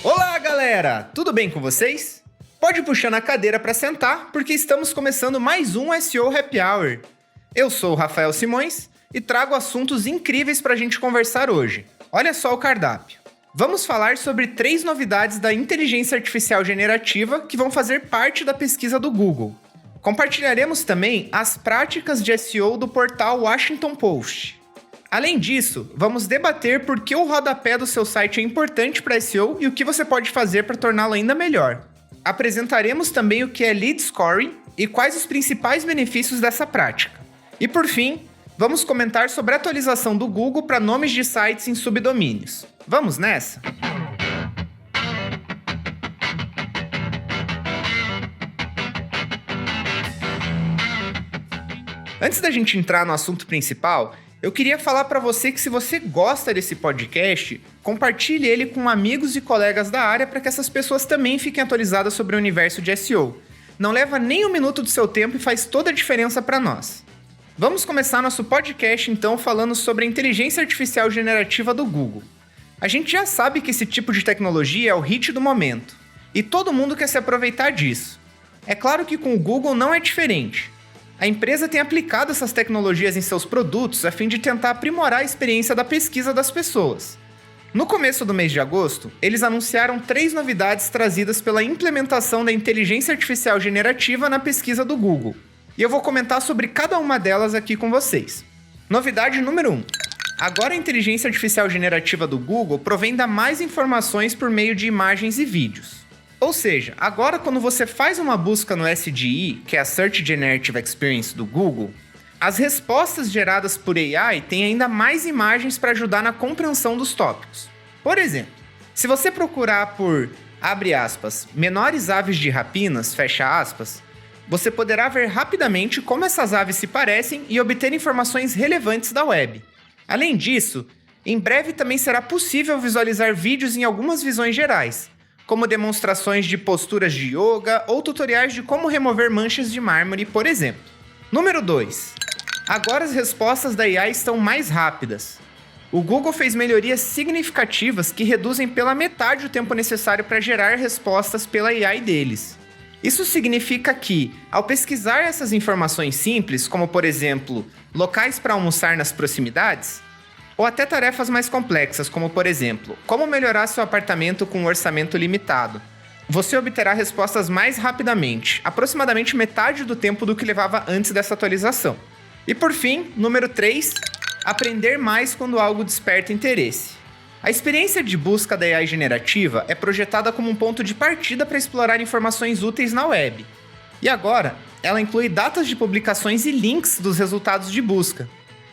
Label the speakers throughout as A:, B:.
A: Olá, galera! Tudo bem com vocês? Pode puxar na cadeira para sentar, porque estamos começando mais um SEO Happy Hour. Eu sou o Rafael Simões e trago assuntos incríveis para a gente conversar hoje. Olha só o cardápio. Vamos falar sobre 3 novidades da inteligência artificial generativa que vão fazer parte da pesquisa do Google. Compartilharemos também as práticas de SEO do portal Washington Post. Além disso, vamos debater por que o rodapé do seu site é importante para SEO e o que você pode fazer para torná-lo ainda melhor. Apresentaremos também o que é Lead Scoring e quais os principais benefícios dessa prática. E por fim, vamos comentar sobre a atualização do Google para nomes de sites em subdomínios. Vamos nessa? Antes da gente entrar no assunto principal, eu queria falar para você que se você gosta desse podcast, compartilhe ele com amigos e colegas da área para que essas pessoas também fiquem atualizadas sobre o universo de SEO. Não leva nem um minuto do seu tempo e faz toda a diferença para nós. Vamos começar nosso podcast então falando sobre a inteligência artificial generativa do Google. A gente já sabe que esse tipo de tecnologia é o hit do momento, e todo mundo quer se aproveitar disso. É claro que com o Google não é diferente. A empresa tem aplicado essas tecnologias em seus produtos a fim de tentar aprimorar a experiência da pesquisa das pessoas. No começo do mês de agosto, eles anunciaram 3 novidades trazidas pela implementação da inteligência artificial generativa na pesquisa do Google. E eu vou comentar sobre cada uma delas aqui com vocês. Novidade número 1. Agora a inteligência artificial generativa do Google provém de mais informações por meio de imagens e vídeos. Ou seja, agora quando você faz uma busca no SGE, que é a Search Generative Experience do Google, as respostas geradas por AI têm ainda mais imagens para ajudar na compreensão dos tópicos. Por exemplo, se você procurar por, abre aspas, menores aves de rapinas, fecha aspas, você poderá ver rapidamente como essas aves se parecem e obter informações relevantes da web. Além disso, em breve também será possível visualizar vídeos em algumas visões gerais, como demonstrações de posturas de yoga ou tutoriais de como remover manchas de mármore, por exemplo. Número 2. Agora as respostas da AI estão mais rápidas. O Google fez melhorias significativas que reduzem pela metade o tempo necessário para gerar respostas pela AI deles. Isso significa que, ao pesquisar essas informações simples, como por exemplo, locais para almoçar nas proximidades, ou até tarefas mais complexas, como por exemplo, como melhorar seu apartamento com um orçamento limitado, você obterá respostas mais rapidamente, aproximadamente metade do tempo do que levava antes dessa atualização. E por fim, número 3, aprender mais quando algo desperta interesse. A experiência de busca da AI generativa é projetada como um ponto de partida para explorar informações úteis na web. E agora, ela inclui datas de publicações e links dos resultados de busca.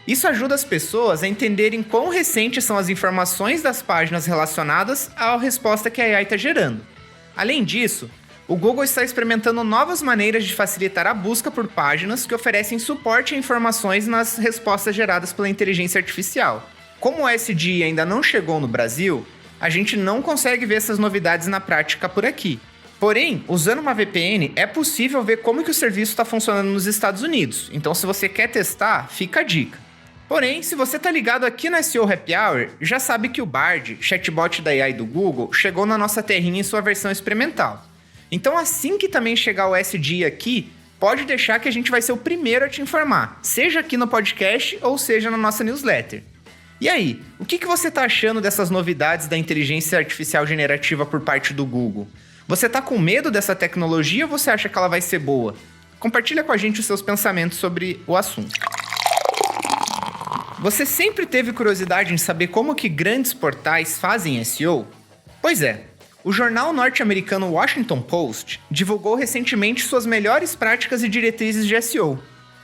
A: Isso ajuda as pessoas a entenderem quão recentes são as informações das páginas relacionadas à resposta que a AI está gerando. Além disso, o Google está experimentando novas maneiras de facilitar a busca por páginas que oferecem suporte a informações nas respostas geradas pela inteligência artificial. Como o SGE ainda não chegou no Brasil, a gente não consegue ver essas novidades na prática por aqui. Porém, usando uma VPN, é possível ver como que o serviço está funcionando nos Estados Unidos. Então, se você quer testar, fica a dica. Porém, se você tá ligado aqui no SEO Happy Hour, já sabe que o Bard, chatbot da AI do Google, chegou na nossa terrinha em sua versão experimental. Então assim que também chegar o SGE aqui, pode deixar que a gente vai ser o primeiro a te informar, seja aqui no podcast ou seja na nossa newsletter. E aí, o que você tá achando dessas novidades da inteligência artificial generativa por parte do Google? Você tá com medo dessa tecnologia ou você acha que ela vai ser boa? Compartilha com a gente os seus pensamentos sobre o assunto. Você sempre teve curiosidade em saber como que grandes portais fazem SEO? Pois é, o jornal norte-americano Washington Post divulgou recentemente suas melhores práticas e diretrizes de SEO.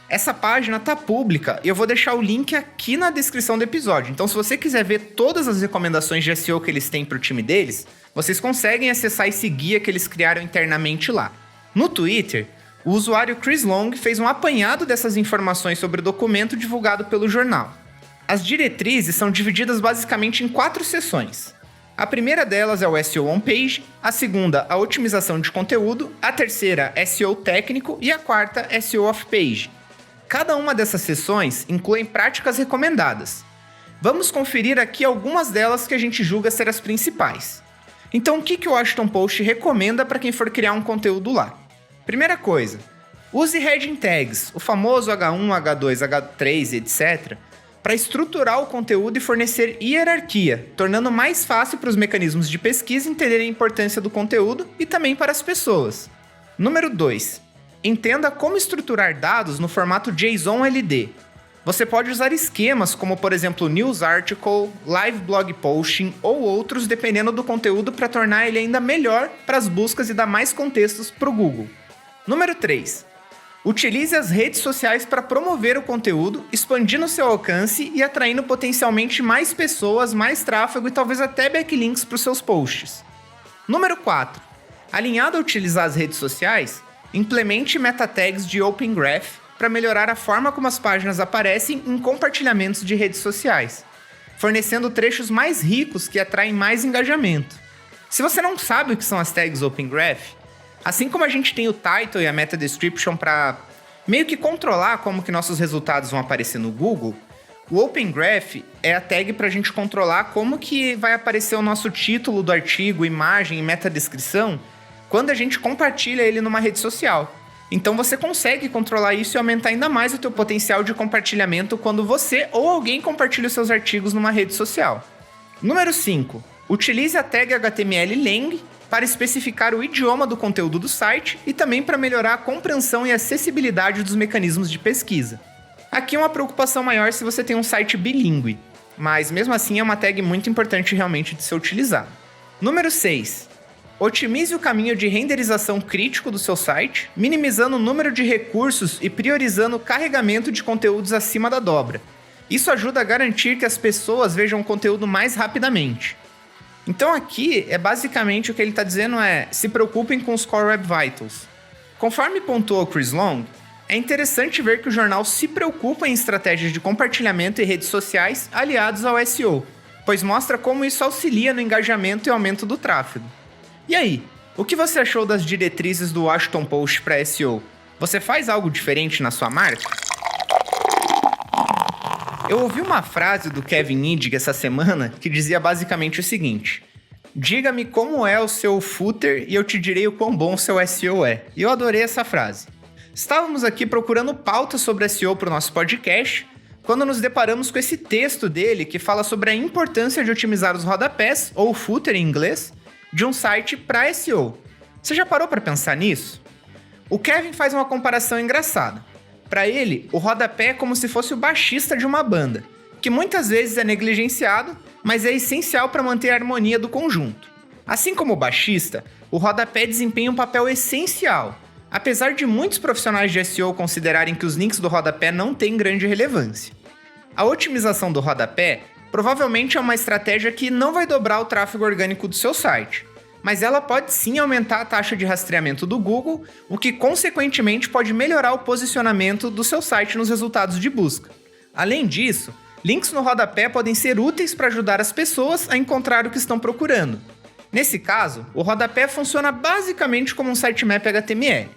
A: Essa página tá pública e eu vou deixar o link aqui na descrição do episódio. Então se você quiser ver todas as recomendações de SEO que eles têm para o time deles, vocês conseguem acessar esse guia que eles criaram internamente lá. No Twitter, o usuário Chris Long fez um apanhado dessas informações sobre o documento divulgado pelo jornal. As diretrizes são divididas basicamente em 4 seções. A primeira delas é o SEO on-page, a segunda, a otimização de conteúdo, a terceira, SEO técnico e a quarta, SEO off-page. Cada uma dessas seções inclui práticas recomendadas. Vamos conferir aqui algumas delas que a gente julga ser as principais. Então, o que o Washington Post recomenda para quem for criar um conteúdo lá? Primeira coisa, use heading tags, o famoso H1, H2, H3, etc., para estruturar o conteúdo e fornecer hierarquia, tornando mais fácil para os mecanismos de pesquisa entenderem a importância do conteúdo e também para as pessoas. Número 2. Entenda como estruturar dados no formato JSON-LD. Você pode usar esquemas como, por exemplo, News Article, Live Blog Posting ou outros, dependendo do conteúdo, para tornar ele ainda melhor para as buscas e dar mais contextos para o Google. Número 3. Utilize as redes sociais para promover o conteúdo, expandindo seu alcance e atraindo potencialmente mais pessoas, mais tráfego e talvez até backlinks para os seus posts. Número 4. Alinhado a utilizar as redes sociais, implemente meta tags de Open Graph para melhorar a forma como as páginas aparecem em compartilhamentos de redes sociais, fornecendo trechos mais ricos que atraem mais engajamento. Se você não sabe o que são as tags Open Graph, assim como a gente tem o title e a meta description para meio que controlar como que nossos resultados vão aparecer no Google, o Open Graph é a tag para a gente controlar como que vai aparecer o nosso título do artigo, imagem e meta descrição quando a gente compartilha ele numa rede social. Então você consegue controlar isso e aumentar ainda mais o teu potencial de compartilhamento quando você ou alguém compartilha os seus artigos numa rede social. Número 5. Utilize a tag HTML_lang para especificar o idioma do conteúdo do site e também para melhorar a compreensão e acessibilidade dos mecanismos de pesquisa. Aqui é uma preocupação maior se você tem um site bilíngue, mas mesmo assim é uma tag muito importante realmente de ser utilizada. Número 6. Otimize o caminho de renderização crítico do seu site, minimizando o número de recursos e priorizando o carregamento de conteúdos acima da dobra. Isso ajuda a garantir que as pessoas vejam o conteúdo mais rapidamente. Então aqui, basicamente o que ele está dizendo se preocupem com os Core Web Vitals. Conforme pontuou Chris Long, é interessante ver que o jornal se preocupa em estratégias de compartilhamento e redes sociais aliados ao SEO, pois mostra como isso auxilia no engajamento e aumento do tráfego. E aí, o que você achou das diretrizes do Washington Post para SEO? Você faz algo diferente na sua marca? Eu ouvi uma frase do Kevin Iddig essa semana que dizia basicamente o seguinte: diga-me como é o seu footer e eu te direi o quão bom o seu SEO é. E eu adorei essa frase. Estávamos aqui procurando pautas sobre SEO para o nosso podcast, quando nos deparamos com esse texto dele que fala sobre a importância de otimizar os rodapés, ou footer em inglês, de um site para SEO. Você já parou para pensar nisso? O Kevin faz uma comparação engraçada. Para ele, o rodapé é como se fosse o baixista de uma banda, que muitas vezes é negligenciado, mas é essencial para manter a harmonia do conjunto. Assim como o baixista, o rodapé desempenha um papel essencial, apesar de muitos profissionais de SEO considerarem que os links do rodapé não têm grande relevância. A otimização do rodapé provavelmente é uma estratégia que não vai dobrar o tráfego orgânico do seu site, mas ela pode sim aumentar a taxa de rastreamento do Google, o que consequentemente pode melhorar o posicionamento do seu site nos resultados de busca. Além disso, links no rodapé podem ser úteis para ajudar as pessoas a encontrar o que estão procurando. Nesse caso, o rodapé funciona basicamente como um sitemap HTML.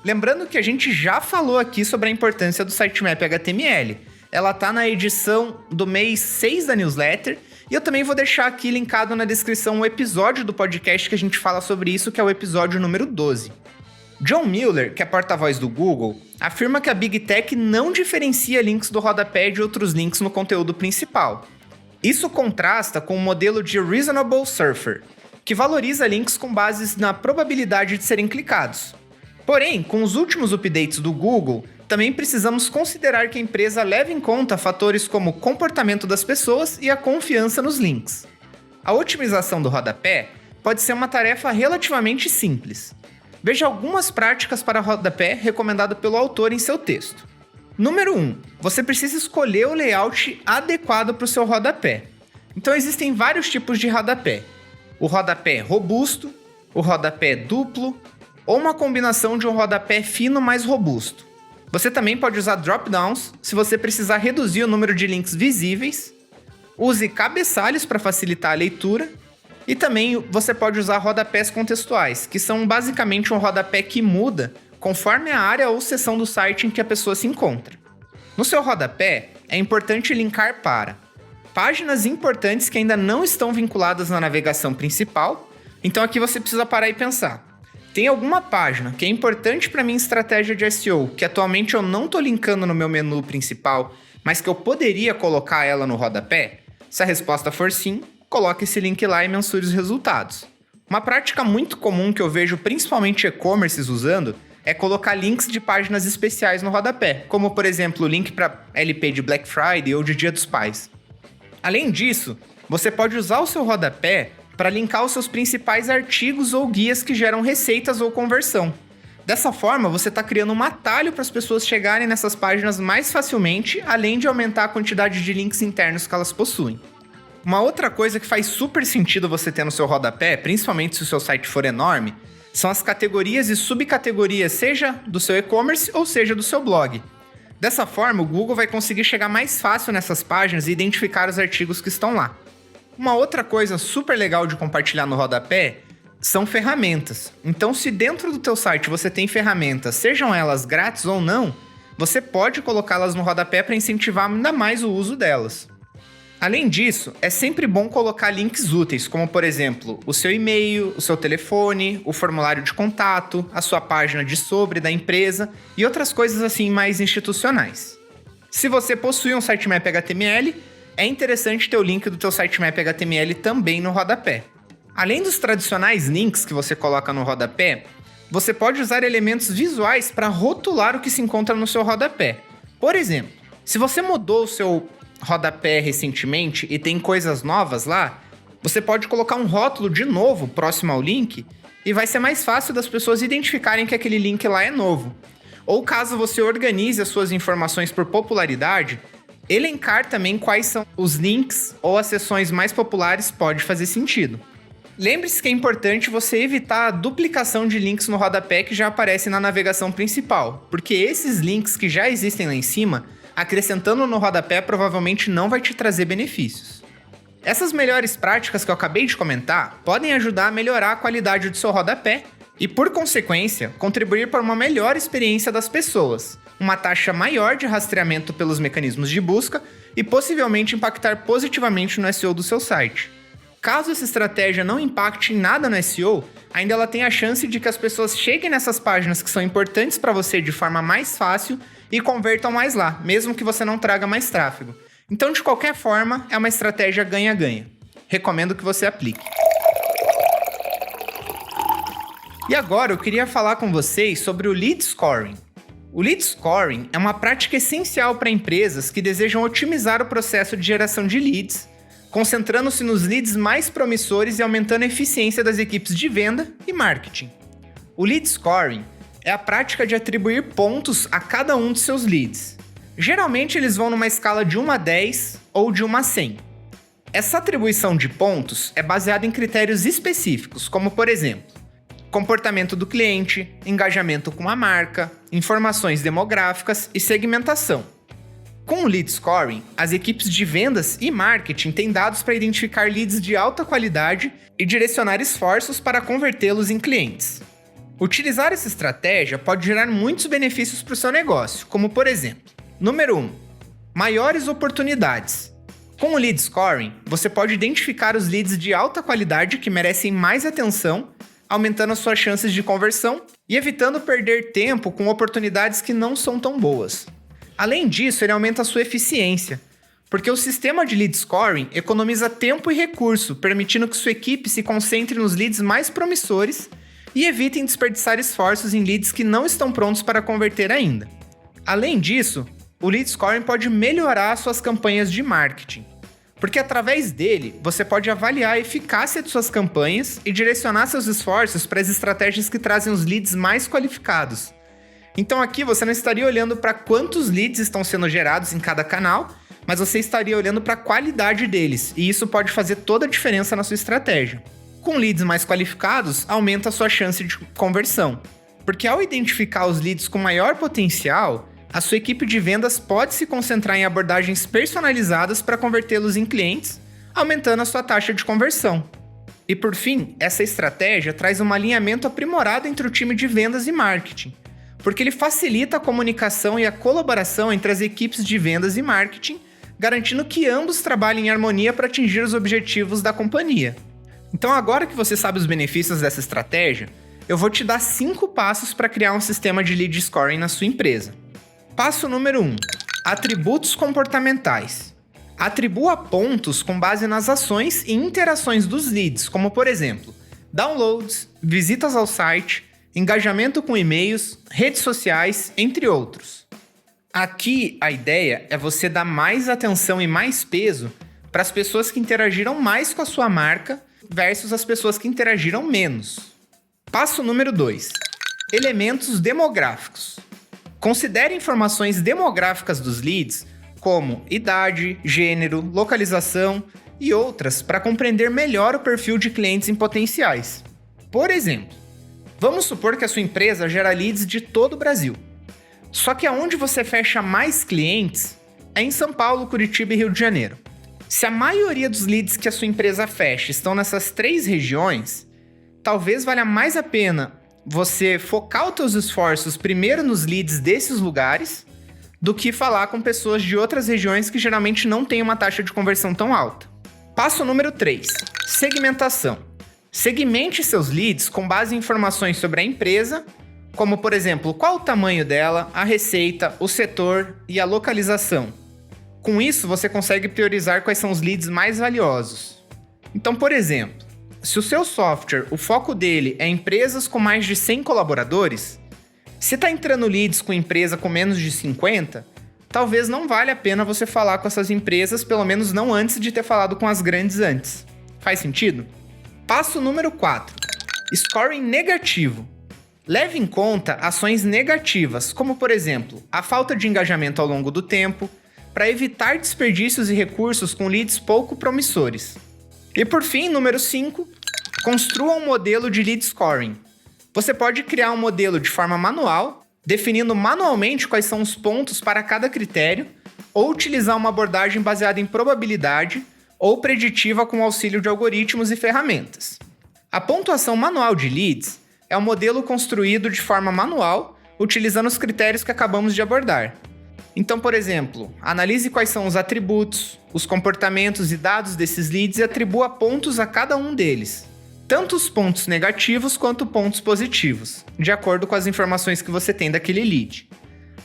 A: Lembrando que a gente já falou aqui sobre a importância do sitemap HTML. Ela tá na edição do mês 6 da newsletter, e eu também vou deixar aqui linkado na descrição o episódio do podcast que a gente fala sobre isso, que é o episódio número 12. John Mueller, que é porta-voz do Google, afirma que a Big Tech não diferencia links do rodapé de outros links no conteúdo principal. Isso contrasta com o modelo de Reasonable Surfer, que valoriza links com bases na probabilidade de serem clicados. Porém, com os últimos updates do Google, também precisamos considerar que a empresa leva em conta fatores como o comportamento das pessoas e a confiança nos links. A otimização do rodapé pode ser uma tarefa relativamente simples. Veja algumas práticas para rodapé recomendado pelo autor em seu texto. Número 1. Você precisa escolher o layout adequado para o seu rodapé. Então existem vários tipos de rodapé. O rodapé robusto, o rodapé duplo, ou uma combinação de um rodapé fino mais robusto. Você também pode usar drop-downs se você precisar reduzir o número de links visíveis. Use cabeçalhos para facilitar a leitura. E também você pode usar rodapés contextuais, que são basicamente um rodapé que muda conforme a área ou seção do site em que a pessoa se encontra. No seu rodapé, é importante linkar para páginas importantes que ainda não estão vinculadas na navegação principal, Então aqui você precisa parar e pensar. Tem alguma página que é importante para minha estratégia de SEO, que atualmente eu não estou linkando no meu menu principal, mas que eu poderia colocar ela no rodapé? Se a resposta for sim, coloque esse link lá e mensure os resultados. Uma prática muito comum que eu vejo principalmente e-commerces usando é colocar links de páginas especiais no rodapé, como por exemplo o link para LP de Black Friday ou de Dia dos Pais. Além disso, você pode usar o seu rodapé para linkar os seus principais artigos ou guias que geram receitas ou conversão. Dessa forma, você está criando um atalho para as pessoas chegarem nessas páginas mais facilmente, além de aumentar a quantidade de links internos que elas possuem. Uma outra coisa que faz super sentido você ter no seu rodapé, principalmente se o seu site for enorme, são as categorias e subcategorias, seja do seu e-commerce ou seja do seu blog. Dessa forma, o Google vai conseguir chegar mais fácil nessas páginas e identificar os artigos que estão lá. Uma outra coisa super legal de compartilhar no rodapé são ferramentas. Então, se dentro do teu site você tem ferramentas, sejam elas grátis ou não, você pode colocá-las no rodapé para incentivar ainda mais o uso delas. Além disso, é sempre bom colocar links úteis, como por exemplo, o seu e-mail, o seu telefone, o formulário de contato, a sua página de sobre da empresa e outras coisas assim mais institucionais. Se você possui um sitemap HTML, é interessante ter o link do teu sitemap HTML também no rodapé. Além dos tradicionais links que você coloca no rodapé, você pode usar elementos visuais para rotular o que se encontra no seu rodapé. Por exemplo, se você mudou o seu rodapé recentemente e tem coisas novas lá, você pode colocar um rótulo de novo próximo ao link e vai ser mais fácil das pessoas identificarem que aquele link lá é novo. Ou caso você organize as suas informações por popularidade, elencar também quais são os links ou as seções mais populares pode fazer sentido. Lembre-se que é importante você evitar a duplicação de links no rodapé que já aparecem na navegação principal, porque esses links que já existem lá em cima, acrescentando no rodapé provavelmente não vai te trazer benefícios. Essas melhores práticas que eu acabei de comentar podem ajudar a melhorar a qualidade do seu rodapé e, por consequência, contribuir para uma melhor experiência das pessoas, uma taxa maior de rastreamento pelos mecanismos de busca e possivelmente impactar positivamente no SEO do seu site. Caso essa estratégia não impacte em nada no SEO, ainda ela tem a chance de que as pessoas cheguem nessas páginas que são importantes para você de forma mais fácil e convertam mais lá, mesmo que você não traga mais tráfego. Então, de qualquer forma, é uma estratégia ganha-ganha. Recomendo que você aplique. E agora eu queria falar com vocês sobre o Lead Scoring. O Lead Scoring é uma prática essencial para empresas que desejam otimizar o processo de geração de leads, concentrando-se nos leads mais promissores e aumentando a eficiência das equipes de venda e marketing. O Lead Scoring é a prática de atribuir pontos a cada um de seus leads. Geralmente eles vão numa escala de 1 a 10 ou de 1 a 100. Essa atribuição de pontos é baseada em critérios específicos, como por exemplo, comportamento do cliente, engajamento com a marca, informações demográficas e segmentação. Com o Lead Scoring, as equipes de vendas e marketing têm dados para identificar leads de alta qualidade e direcionar esforços para convertê-los em clientes. Utilizar essa estratégia pode gerar muitos benefícios para o seu negócio, como por exemplo, número 1, maiores oportunidades. Com o Lead Scoring, você pode identificar os leads de alta qualidade que merecem mais atenção, aumentando as suas chances de conversão e evitando perder tempo com oportunidades que não são tão boas. Além disso, ele aumenta a sua eficiência, porque o sistema de Lead Scoring economiza tempo e recurso, permitindo que sua equipe se concentre nos leads mais promissores e evitem desperdiçar esforços em leads que não estão prontos para converter ainda. Além disso, o Lead Scoring pode melhorar suas campanhas de marketing, porque através dele você pode avaliar a eficácia de suas campanhas e direcionar seus esforços para as estratégias que trazem os leads mais qualificados. Então aqui você não estaria olhando para quantos leads estão sendo gerados em cada canal, mas você estaria olhando para a qualidade deles, e isso pode fazer toda a diferença na sua estratégia. Com leads mais qualificados, aumenta a sua chance de conversão, porque ao identificar os leads com maior potencial, a sua equipe de vendas pode se concentrar em abordagens personalizadas para convertê-los em clientes, aumentando a sua taxa de conversão. E por fim, essa estratégia traz um alinhamento aprimorado entre o time de vendas e marketing, porque ele facilita a comunicação e a colaboração entre as equipes de vendas e marketing, garantindo que ambos trabalhem em harmonia para atingir os objetivos da companhia. Então agora que você sabe os benefícios dessa estratégia, eu vou te dar 5 passos para criar um sistema de lead scoring na sua empresa. Passo número 1. Atributos comportamentais. Atribua pontos com base nas ações e interações dos leads, como por exemplo, downloads, visitas ao site, engajamento com e-mails, redes sociais, entre outros. Aqui a ideia é você dar mais atenção e mais peso para as pessoas que interagiram mais com a sua marca versus as pessoas que interagiram menos. Passo número 2. Elementos demográficos. Considere informações demográficas dos leads, como idade, gênero, localização e outras para compreender melhor o perfil de clientes em potenciais. Por exemplo, vamos supor que a sua empresa gera leads de todo o Brasil. Só que aonde você fecha mais clientes é em São Paulo, Curitiba e Rio de Janeiro. Se a maioria dos leads que a sua empresa fecha estão nessas 3 regiões, talvez valha mais a pena você focar os seus esforços primeiro nos leads desses lugares do que falar com pessoas de outras regiões que geralmente não têm uma taxa de conversão tão alta. Passo número 3. Segmentação. Segmente seus leads com base em informações sobre a empresa, como por exemplo, qual o tamanho dela, a receita, o setor e a localização. Com isso, você consegue priorizar quais são os leads mais valiosos. Então, por exemplo, se o seu software, o foco dele é empresas com mais de 100 colaboradores, se está entrando leads com empresa com menos de 50, talvez não valha a pena você falar com essas empresas, pelo menos não antes de ter falado com as grandes antes. Faz sentido? Passo número 4. Scoring negativo. Leve em conta ações negativas, como por exemplo, a falta de engajamento ao longo do tempo, para evitar desperdícios e recursos com leads pouco promissores. E por fim, número 5, construa um modelo de lead scoring. Você pode criar um modelo de forma manual, definindo manualmente quais são os pontos para cada critério, ou utilizar uma abordagem baseada em probabilidade ou preditiva com auxílio de algoritmos e ferramentas. A pontuação manual de leads é um modelo construído de forma manual, utilizando os critérios que acabamos de abordar. Então, por exemplo, analise quais são os atributos, os comportamentos e dados desses leads e atribua pontos a cada um deles. Tanto os pontos negativos quanto pontos positivos, de acordo com as informações que você tem daquele lead.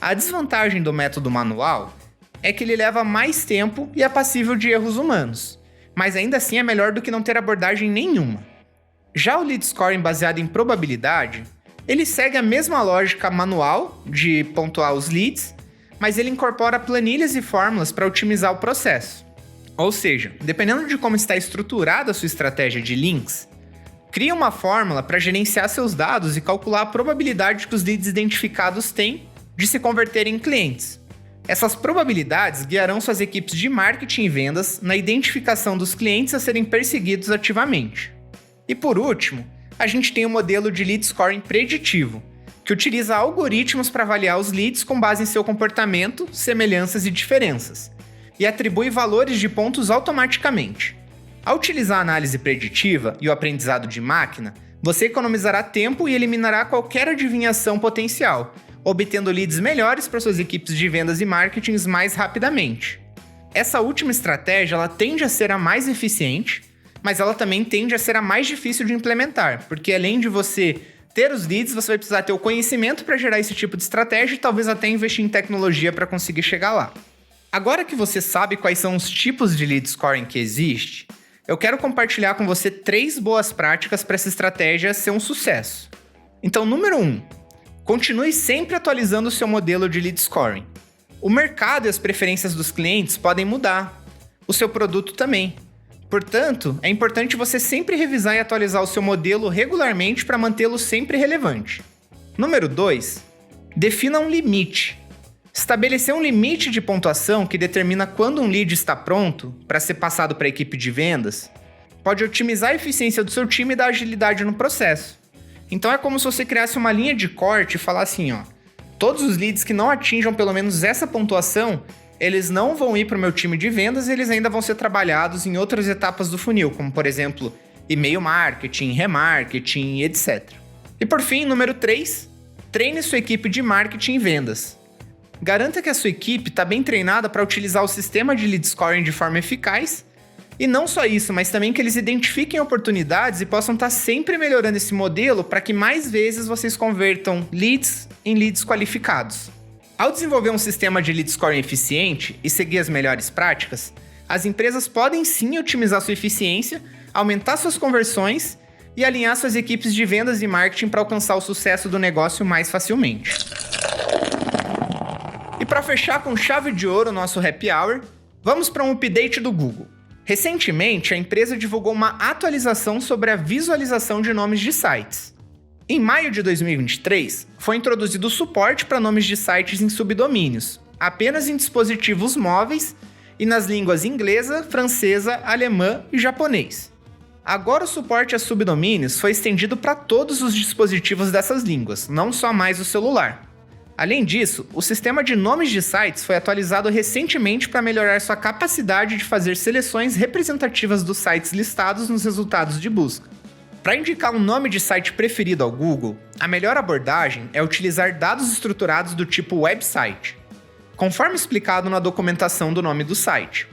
A: A desvantagem do método manual é que ele leva mais tempo e é passível de erros humanos, mas ainda assim é melhor do que não ter abordagem nenhuma. Já o lead scoring baseado em probabilidade, ele segue a mesma lógica manual de pontuar os leads, mas ele incorpora planilhas e fórmulas para otimizar o processo. Ou seja, dependendo de como está estruturada a sua estratégia de links, crie uma fórmula para gerenciar seus dados e calcular a probabilidade que os leads identificados têm de se converterem em clientes. Essas probabilidades guiarão suas equipes de marketing e vendas na identificação dos clientes a serem perseguidos ativamente. E por último, a gente tem o modelo de lead scoring preditivo, que utiliza algoritmos para avaliar os leads com base em seu comportamento, semelhanças e diferenças, e atribui valores de pontos automaticamente. Ao utilizar a análise preditiva e o aprendizado de máquina, você economizará tempo e eliminará qualquer adivinhação potencial, obtendo leads melhores para suas equipes de vendas e marketing mais rapidamente. Essa última estratégia ela tende a ser a mais eficiente, mas ela também tende a ser a mais difícil de implementar, porque além de você ter os leads, você vai precisar ter o conhecimento para gerar esse tipo de estratégia e talvez até investir em tecnologia para conseguir chegar lá. Agora que você sabe quais são os tipos de lead scoring que existe, eu quero compartilhar com você 3 boas práticas para essa estratégia ser um sucesso. Então, número 1, continue sempre atualizando o seu modelo de lead scoring. O mercado e as preferências dos clientes podem mudar, o seu produto também. Portanto, é importante você sempre revisar e atualizar o seu modelo regularmente para mantê-lo sempre relevante. Número 2, defina um limite. Estabelecer um limite de pontuação que determina quando um lead está pronto para ser passado para a equipe de vendas pode otimizar a eficiência do seu time e dar agilidade no processo. Então é como se você criasse uma linha de corte e falasse assim, todos os leads que não atinjam pelo menos essa pontuação, eles não vão ir para o meu time de vendas e eles ainda vão ser trabalhados em outras etapas do funil, como por exemplo, e-mail marketing, remarketing, etc. E por fim, número 3, treine sua equipe de marketing e vendas. Garanta que a sua equipe está bem treinada para utilizar o sistema de lead scoring de forma eficaz E não só isso, mas também que eles identifiquem oportunidades e possam estar sempre melhorando esse modelo para que mais vezes vocês convertam leads em leads qualificados. Ao desenvolver um sistema de lead scoring eficiente e seguir as melhores práticas, as empresas podem sim otimizar sua eficiência, aumentar suas conversões e alinhar suas equipes de vendas e marketing para alcançar o sucesso do negócio mais facilmente. E para fechar com chave de ouro o nosso happy hour, vamos para um update do Google. Recentemente, a empresa divulgou uma atualização sobre a visualização de nomes de sites. Em maio de 2023, foi introduzido suporte para nomes de sites em subdomínios, apenas em dispositivos móveis e nas línguas inglesa, francesa, alemã e japonês. Agora o suporte a subdomínios foi estendido para todos os dispositivos dessas línguas, não só mais o celular. Além disso, o sistema de nomes de sites foi atualizado recentemente para melhorar sua capacidade de fazer seleções representativas dos sites listados nos resultados de busca. Para indicar um nome de site preferido ao Google, a melhor abordagem é utilizar dados estruturados do tipo website, conforme explicado na documentação do nome do site.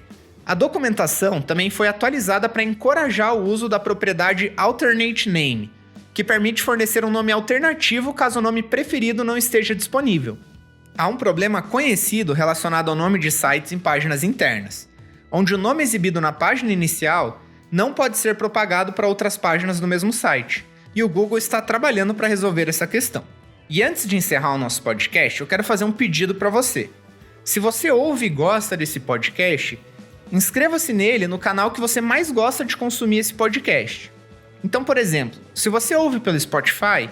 A: A documentação também foi atualizada para encorajar o uso da propriedade Alternate Name, que permite fornecer um nome alternativo caso o nome preferido não esteja disponível. Há um problema conhecido relacionado ao nome de sites em páginas internas, onde o nome exibido na página inicial não pode ser propagado para outras páginas do mesmo site, e o Google está trabalhando para resolver essa questão. E antes de encerrar o nosso podcast, eu quero fazer um pedido para você. Se você ouve e gosta desse podcast, inscreva-se nele no canal que você mais gosta de consumir esse podcast. Então, por exemplo, se você ouve pelo Spotify,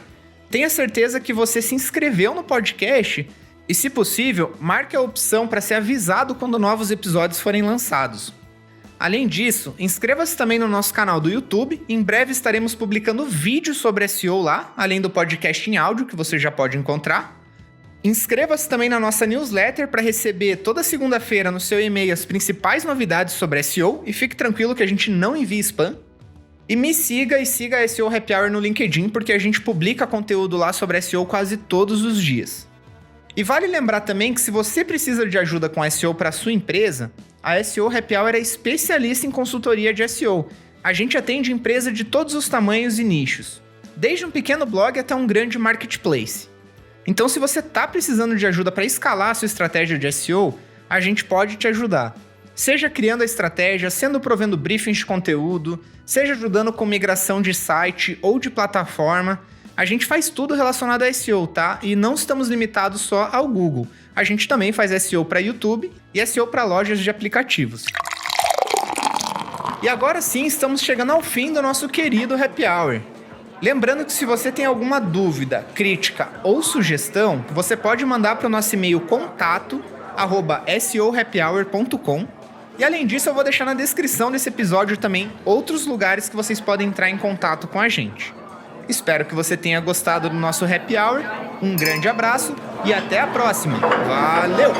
A: tenha certeza que você se inscreveu no podcast e, se possível, marque a opção para ser avisado quando novos episódios forem lançados. Além disso, inscreva-se também no nosso canal do YouTube. Em breve estaremos publicando vídeos sobre SEO lá, além do podcast em áudio que você já pode encontrar. Inscreva-se também na nossa newsletter para receber toda segunda-feira no seu e-mail as principais novidades sobre SEO e fique tranquilo que a gente não envia spam. E me siga e siga a SEO Happy Hour no LinkedIn, porque a gente publica conteúdo lá sobre SEO quase todos os dias. E vale lembrar também que se você precisa de ajuda com SEO para sua empresa, a SEO Happy Hour é especialista em consultoria de SEO. A gente atende empresas de todos os tamanhos e nichos, desde um pequeno blog até um grande marketplace. Então, se você está precisando de ajuda para escalar a sua estratégia de SEO, a gente pode te ajudar. Seja criando a estratégia, sendo provendo briefings de conteúdo, seja ajudando com migração de site ou de plataforma, a gente faz tudo relacionado a SEO, tá? E não estamos limitados só ao Google. A gente também faz SEO para YouTube e SEO para lojas de aplicativos. E agora sim, estamos chegando ao fim do nosso querido Happy Hour. Lembrando que se você tem alguma dúvida, crítica ou sugestão, você pode mandar para o nosso e-mail contato@seohappyhour.com. E além disso, eu vou deixar na descrição desse episódio também outros lugares que vocês podem entrar em contato com a gente. Espero que você tenha gostado do nosso Happy Hour. Um grande abraço e até a próxima. Valeu!